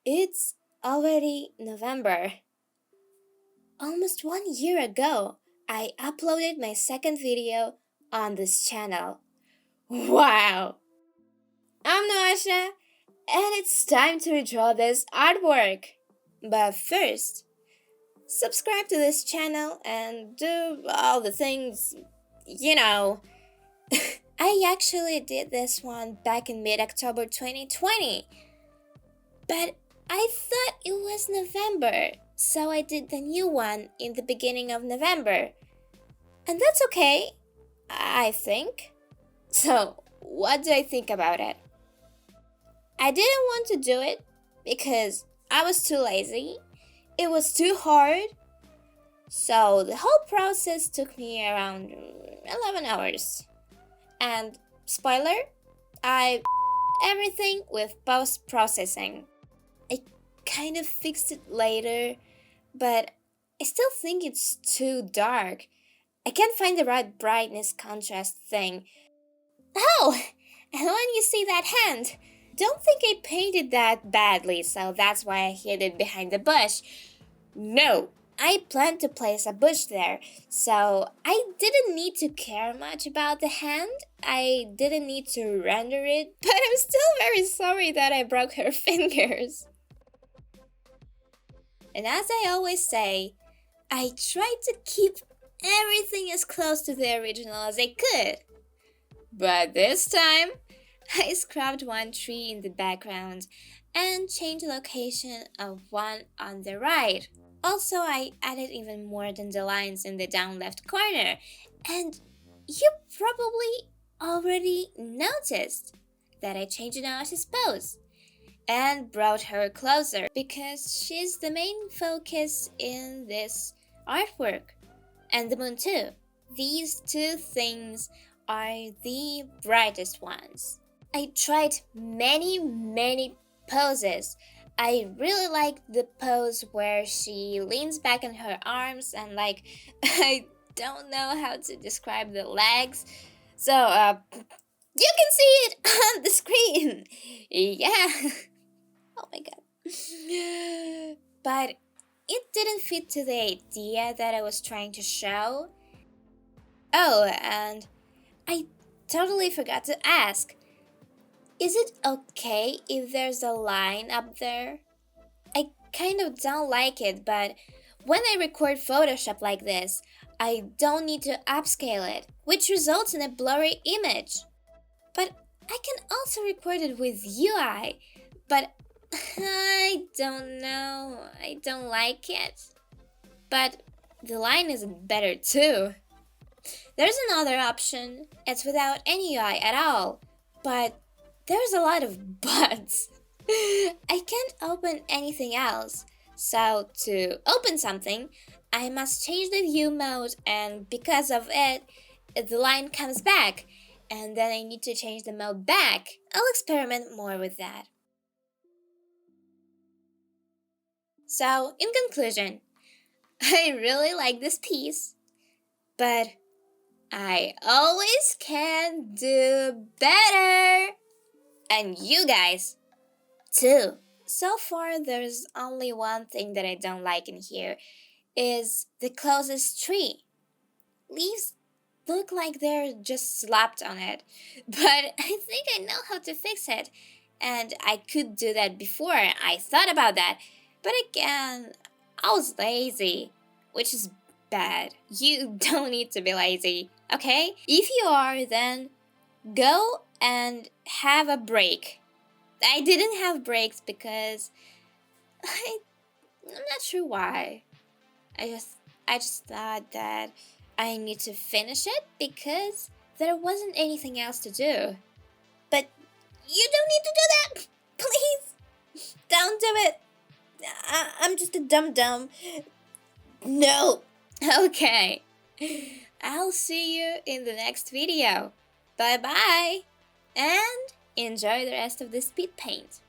It's already November. Almost 1 year ago, I uploaded my second video on this channel. Wow! I'm Noasha, and it's time to redraw this artwork. But first, subscribe to this channel and do all the things, you know. I actually did this one back in mid-October 2020. But I thought it was November, so I did the new one in the beginning of November. And that's okay, I think. So, what do I think about it? I didn't want to do it because I was too lazy. It was too hard. So, the whole process took me around 11 hours. And, spoiler, I everything with post-processing. I kind of fixed it later, but I still think it's too dark. I can't find the right brightness contrast thing. Oh, and when you see that hand, don't think I painted that badly, so that's why I hid it behind the bush. No, I planned to place a bush there, so I didn't need to care much about the hand. I didn't need to render it, but I'm still very sorry that I broke her fingers. And as I always say, I tried to keep everything as close to the original as I could. But this time, I scrubbed one tree in the background and changed the location of one on the right. Also, I added even more than the lines in the down left corner, and you probably already noticed that I changed Noasha's pose and brought her closer because she's the main focus in this artwork, and the moon too. These two things are the brightest ones. I tried many poses. I really like the pose where she leans back on her arms and I don't know how to describe the legs. So, you can see it on the screen. Yeah. Oh my god. But it didn't fit to the idea that I was trying to show. Oh, and I totally forgot to ask. Is it okay if there's a line up there? I kind of don't like it, but when I record Photoshop like this, I don't need to upscale it, which results in a blurry image. But I can also record it with UI, but I don't know, I don't like it. But the line is better too. There's another option, it's without any UI at all, but there's a lot of buts. I can't open anything else, so to open something, I must change the view mode, and because of it, the line comes back, and then I need to change the mode back. I'll experiment more with that. So, in conclusion, I really like this piece, but I always can do better! And you guys, too. So far, there's only one thing that I don't like in here, is the closest tree. Leaves look like they're just slapped on it, but I think I know how to fix it. And I could do that before, I thought about that, but again, I was lazy, which is bad. You don't need to be lazy, okay? If you are, then go and have a break. I didn't have breaks because I'm not sure why. I just thought that I need to finish it because there wasn't anything else to do. But you don't need to do that! Please! Don't do it! I'm just a dum-dum. No! Okay. I'll see you in the next video. Bye-bye! And enjoy the rest of the speed paint.